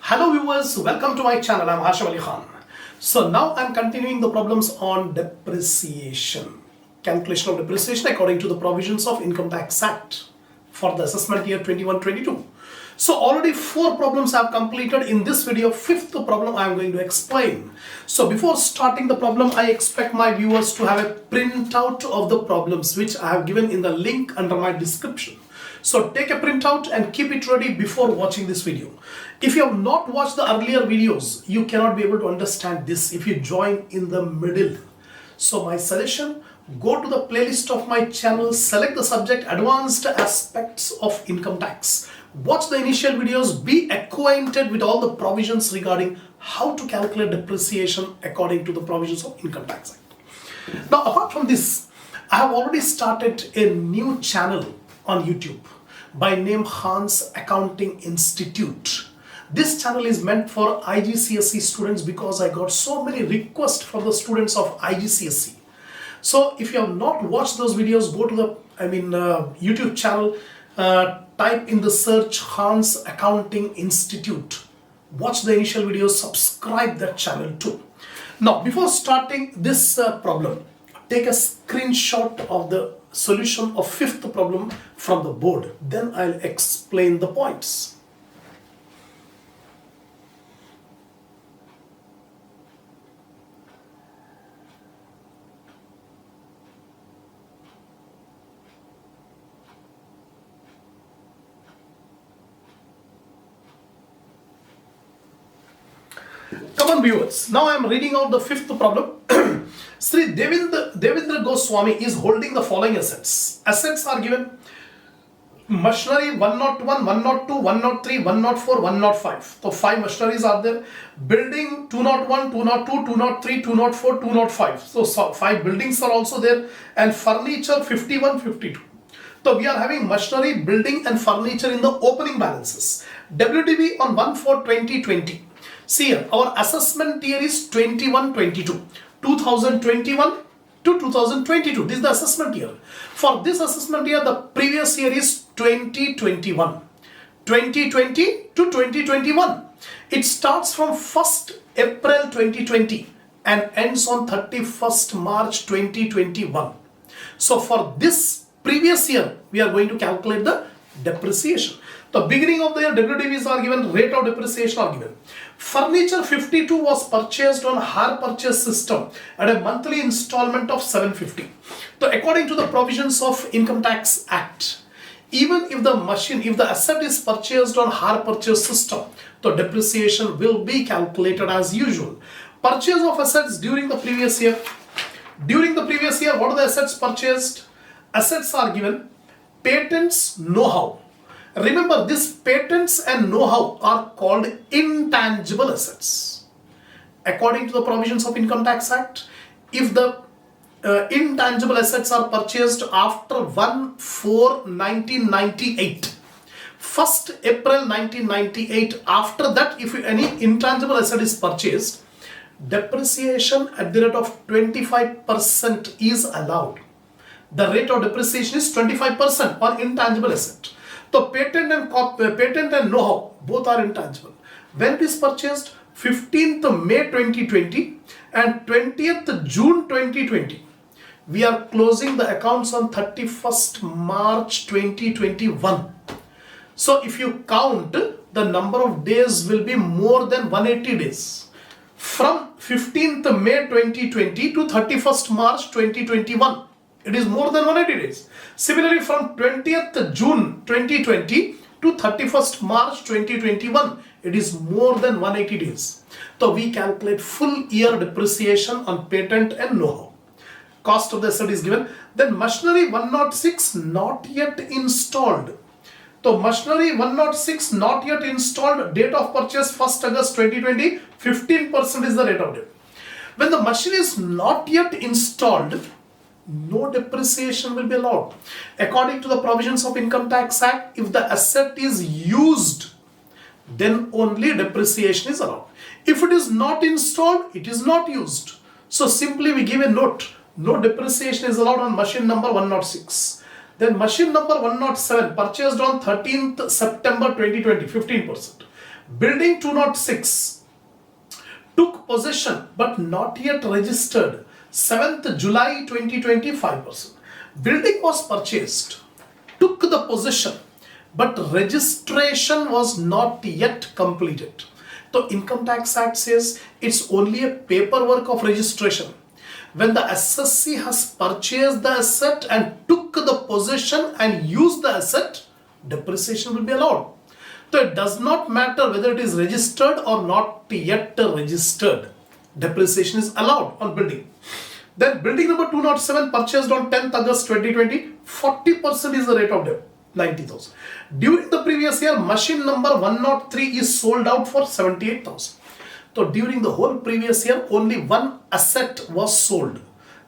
Hello viewers, welcome to my channel. I'm Hashim Ali Khan. So now I'm continuing the problems on depreciation. Calculation of depreciation according to the provisions of Income Tax Act for the assessment year 21-22. So already 4 problems I have completed. In this video, 5th problem I am going to explain. So before starting the problem, I expect my viewers to have a printout of the problems which I have given in the link under my description. So take a printout and keep it ready before watching this video. If you have not watched the earlier videos, you cannot be able to understand this if you join in the middle. So my suggestion, go to the playlist of my channel, select the subject Advanced Aspects of Income Tax. Watch the initial videos, be acquainted with all the provisions regarding how to calculate depreciation according to the provisions of Income Tax Act. Now apart from this, I have already started a new channel on YouTube by name Khan's Accounting Institute. This channel is meant for IGCSE students because I got so many requests from the students of IGCSE. So if you have not watched those videos, go to the YouTube channel, type in the search Khan's Accounting Institute. Watch the initial videos, subscribe that channel too. Now before starting this problem, take a screenshot of the solution of 5th problem from the board. Then I'll explain the points. Come on viewers, now I am reading out the 5th problem. Sri Devendra Goswami is holding the following assets. Assets are given: machinery 101, 102, 103, 104, 105. So 5 machineries are there. Building 201, 202, 203, 204, 205. So 5 buildings are also there. And furniture 51, 52. So we are having machinery, building and furniture in the opening balances. WDB on 1/4/2020. See here, our assessment year is 21-22. 2021 to 2022. This is the assessment year. For this assessment year, the previous year is 2021. 2020 to 2021. It starts from 1st April 2020 and ends on 31st March 2021. So for this previous year, we are going to calculate the depreciation. The beginning of the year, WDVs are given, rate of depreciation are given. Furniture 52 was purchased on hire purchase system at a monthly installment of 750. So according to the provisions of Income Tax Act, even if the asset is purchased on hire purchase system, the depreciation will be calculated as usual. Purchase of assets during the previous year. During the previous year, what are the assets purchased? Assets are given: patents, know-how. Remember, these patents and know-how are called intangible assets. According to the provisions of Income Tax Act, if the intangible assets are purchased after 1/4/1998, 1st April 1998, after that, if any intangible asset is purchased, depreciation at the rate of 25% is allowed. The rate of depreciation is 25% on intangible asset. So patent and know-how both are intangible. When it is purchased 15th May 2020 and 20th June 2020, we are closing the accounts on 31st March 2021. So if you count, the number of days will be more than 180 days. From 15th May 2020 to 31st March 2021. It is more than 180 days. Similarly, from 20th June 2020 to 31st March 2021, it is more than 180 days. So we calculate full year depreciation on patent and know-how. Cost of the asset is given. Then machinery 106 not yet installed. So machinery 106 not yet installed, date of purchase 1st August 2020, 15% is the rate of debt. When the machine is not yet installed, no depreciation will be allowed. According to the provisions of Income Tax Act, if the asset is used, then only depreciation is allowed. If it is not installed, it is not used. So simply we give a note, no depreciation is allowed on machine number 106. Then machine number 107 purchased on 13th September 2020, 15%. Building 206 took possession but not yet registered 7th July 2020, 5%. Building was purchased, took the possession, but registration was not yet completed. So Income Tax Act says it's only a paperwork of registration. When the assessee has purchased the asset and took the possession and used the asset, depreciation will be allowed. So it does not matter whether it is registered or not yet registered. Depreciation is allowed on building. Then building number 207 purchased on 10th August 2020, 40% is the rate of debt, 90,000. During the previous year, machine number 103 is sold out for 78,000. So during the whole previous year, only one asset was sold.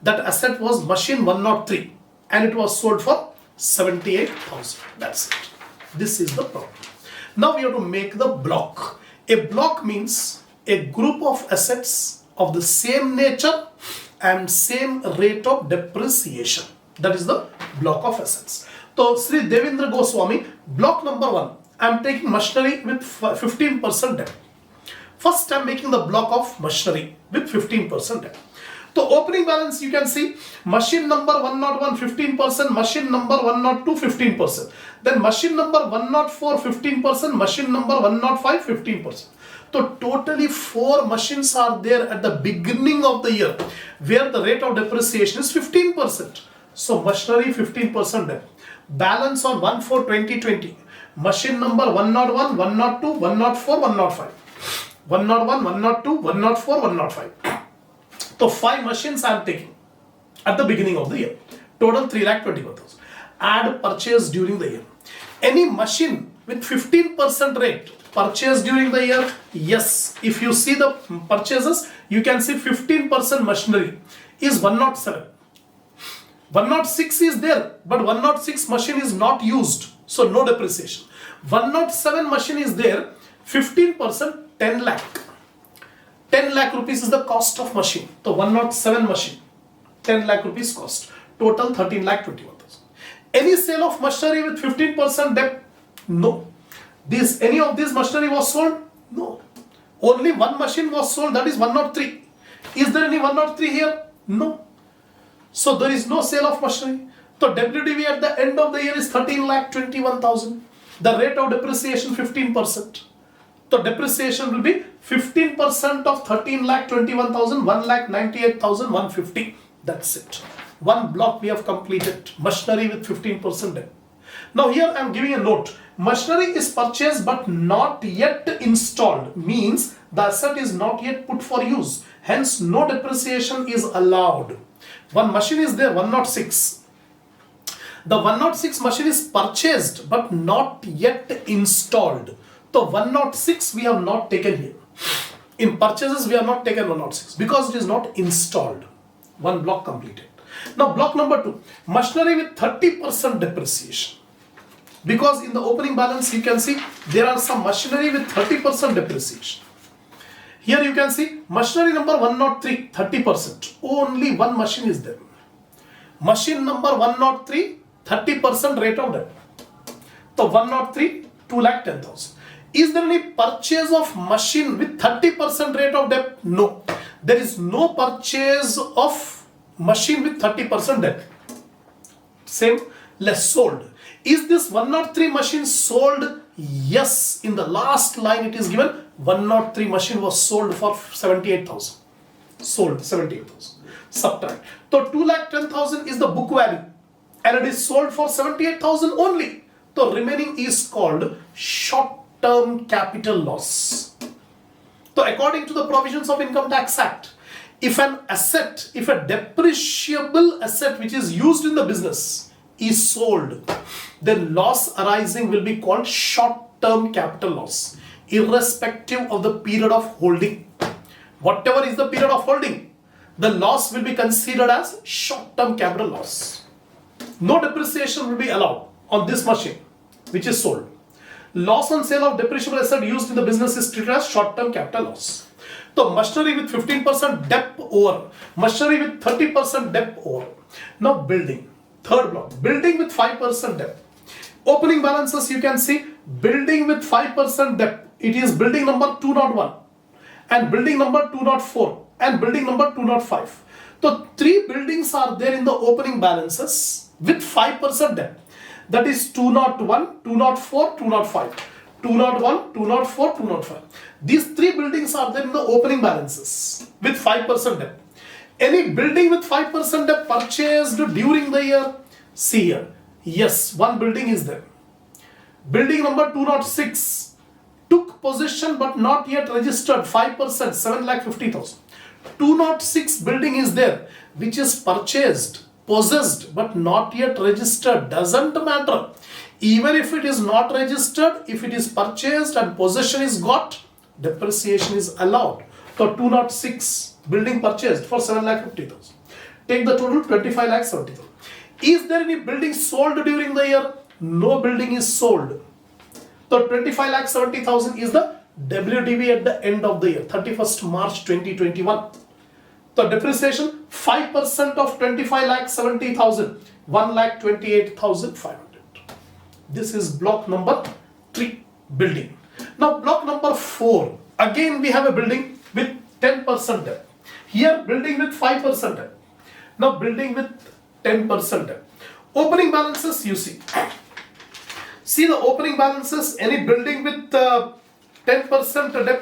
That asset was machine 103 and it was sold for 78,000. That's it. This is the problem. Now we have to make the block. A block means a group of assets of the same nature and same rate of depreciation. That is the block of assets. So Sri Devendra Goswami, block number 1, I am taking machinery with 15% debt. First I am making the block of machinery with 15% debt. So opening balance you can see machine number 101 15%, machine number 102 15%, then machine number 104 15%, machine number 105 15%. So totally 4 machines are there at the beginning of the year where the rate of depreciation is 15%. So machinery 15% debt. Balance on 1/4/2020. Machine number 101, 102, 104, 105. 101, 102, 104, 105. So 5 machines I am taking at the beginning of the year. Total 3,21,000. Add purchase during the year. Any machine with 15% rate purchased during the year? Yes. If you see the purchases, you can see 15% machinery is 107. 106 is there, but 106 machine is not used, so no depreciation. 107 machine is there, 15%, 10 lakh. 10 lakh rupees is the cost of machine. So 107 machine, 10 lakh rupees cost. Total 13,21,000. Any sale of machinery with 15% debt? No. Any of this machinery was sold? No. Only one machine was sold, that is 103. Is there any 103 here? No. So there is no sale of machinery. So WDV at the end of the year is 13,21,000. The rate of depreciation 15%. So depreciation will be 15% of 13,21,000, 1,98,150. That's it. One block we have completed. Machinery with 15% debt. Now here I am giving a note. Machinery is purchased but not yet installed. Means the asset is not yet put for use. Hence no depreciation is allowed. One machine is there, 106. The 106 machine is purchased but not yet installed. So 106 we have not taken here. In purchases we have not taken 106 because it is not installed. One block completed. Now block number 2, machinery with 30% depreciation. Because in the opening balance you can see there are some machinery with 30% depreciation. Here you can see machinery number 103, 30%. Only one machine is there. Machine number 103, 30% rate of debt. So 103, 2,10,000. Is there any purchase of machine with 30% rate of debt? No. There is no purchase of machine with 30% debt. Same, less sold. Is this 103 machine sold? Yes. In the last line it is given 103 machine was sold for 78,000. Sold 78,000. Subtract. So 2,10,000 is the book value and it is sold for 78,000 only. So remaining is called short-term capital loss. So according to the provisions of Income Tax Act, if an asset, if a depreciable asset which is used in the business is sold, then loss arising will be called short-term capital loss, irrespective of the period of holding. Whatever is the period of holding, the loss will be considered as short-term capital loss. No depreciation will be allowed on this machine which is sold. Loss on sale of depreciable asset used in the business is treated as short-term capital loss. So machinery with 15% debt over, machinery with 30% debt over. Now building, third block, building with 5% debt. Opening balances you can see building with 5% debt it is building number 201 and building number 204 and building number 205. So 3 buildings are there in the opening balances with 5% debt. That is 201, 204, 205. 201, 204, 205. These 3 buildings are there in the opening balances with 5% debt. Any building with 5% debt purchased during the year? See here. Yes, one building is there. Building number 206 took possession but not yet registered, 5%, 7,50,000. 206 building is there which is purchased, possessed but not yet registered. Doesn't matter. Even if it is not registered, if it is purchased and possession is got, depreciation is allowed. So 206 building purchased for 7,50,000. Take the total 25,70,000. Is there any building sold during the year? No building is sold. So 25,70,000 is the WDV at the end of the year, 31st March 2021. So depreciation 5% of 25,70,000, 1,28,500. This is block number 3, building. Now block number 4, again we have a building with 10% debt. Here building with 5% debt. Now building with 10% debt. Opening balances you see. See the opening balances, any building with 10% debt.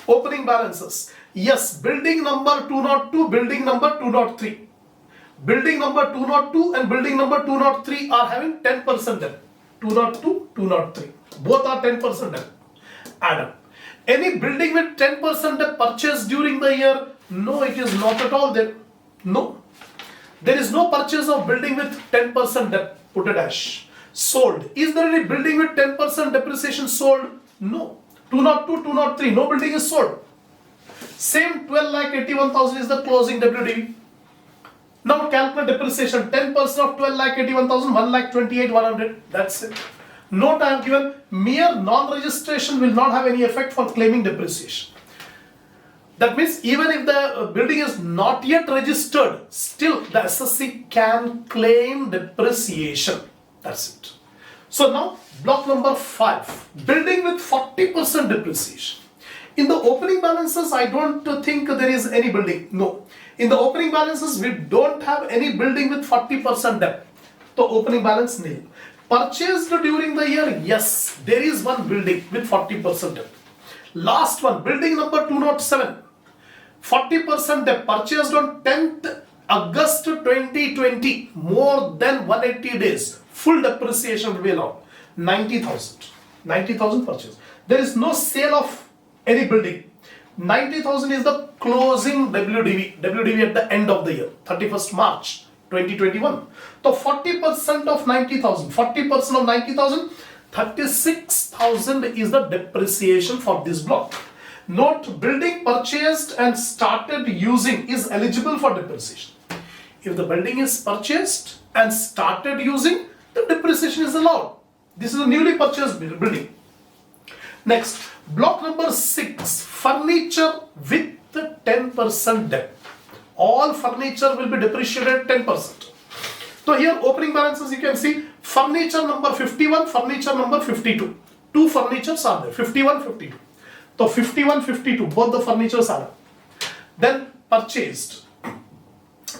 Opening balances. Yes, building number 202, building number 203. Building number 202 and building number 203 are having 10% debt. 202, 203. Both are 10% debt. Add up. Any building with 10% debt purchased during the year? No, it is not at all there. No. There is no purchase of building with 10% debt. Put a dash. Sold. Is there any building with 10% depreciation sold? No. 202, 203. No building is sold. Same 12,81,000 is the closing WDV. Now calculate depreciation. 10% of 12,81,000, 1,28,100. That's it. Note I have given, mere non-registration will not have any effect for claiming depreciation. That means even if the building is not yet registered, still the SSC can claim depreciation. That's it. So now block number 5, building with 40% depreciation. In the opening balances, I don't think there is any building. No. In the opening balances, we don't have any building with 40% debt. So opening balance nil. Purchased during the year, yes, there is one building with 40% debt. Last one, building number 207. 40% debt purchased on 10th August 2020. More than 180 days. Full depreciation will be allowed. 90,000. 90,000 purchase. There is no sale of any building. 90,000 is the closing WDV. WDV at the end of the year. 31st March 2021. So 40% of 90,000. 40% of 90,000. 36,000 is the depreciation for this block. Note, building purchased and started using is eligible for depreciation. If the building is purchased and started using, the depreciation is allowed. This is a newly purchased building. Next, block number 6, furniture with 10% debt. All furniture will be depreciated 10%. So here opening balances you can see furniture number 51, furniture number 52. Two furnitures are there, 51, 52. So 51, 52, both the furnitures are there. Then purchased.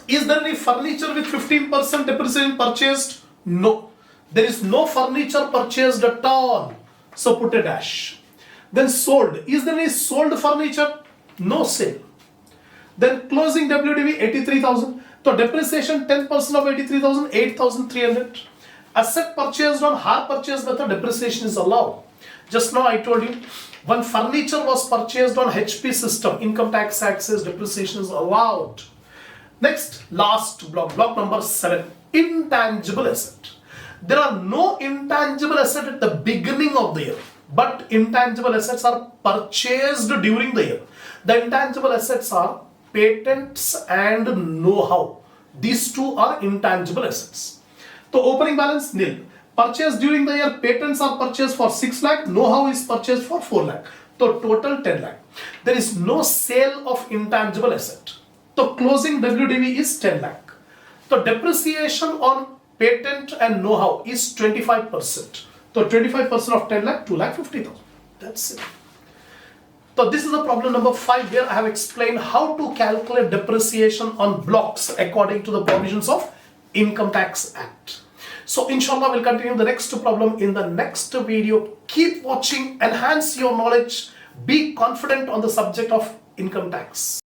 Is there any furniture with 15% depreciation purchased? No. There is no furniture purchased at all. So put a dash. Then sold. Is there any sold furniture? No sale. Then closing WDV 83,000. So depreciation 10% of 83,000, 8,300. Asset purchased on hire purchase method, depreciation is allowed. Just now I told you, when furniture was purchased on HP system, income tax access, depreciation is allowed. Next, last block, block number 7, intangible asset. There are no intangible asset at the beginning of the year, but intangible assets are purchased during the year. The intangible assets are patents and know-how. These two are intangible assets. So opening balance nil. Purchased during the year, patents are purchased for 6 lakh, know-how is purchased for 4 lakh. So total 10 lakh. There is no sale of intangible asset. So closing WDV is 10 lakh. So depreciation on patent and know-how is 25%. So 25% of 10 lakh, 2 lakh 50,000. That's it. So this is the problem number 5, where I have explained how to calculate depreciation on blocks according to the provisions of Income Tax Act. So inshallah we'll continue the next problem in the next video. Keep watching, enhance your knowledge, be confident on the subject of income tax.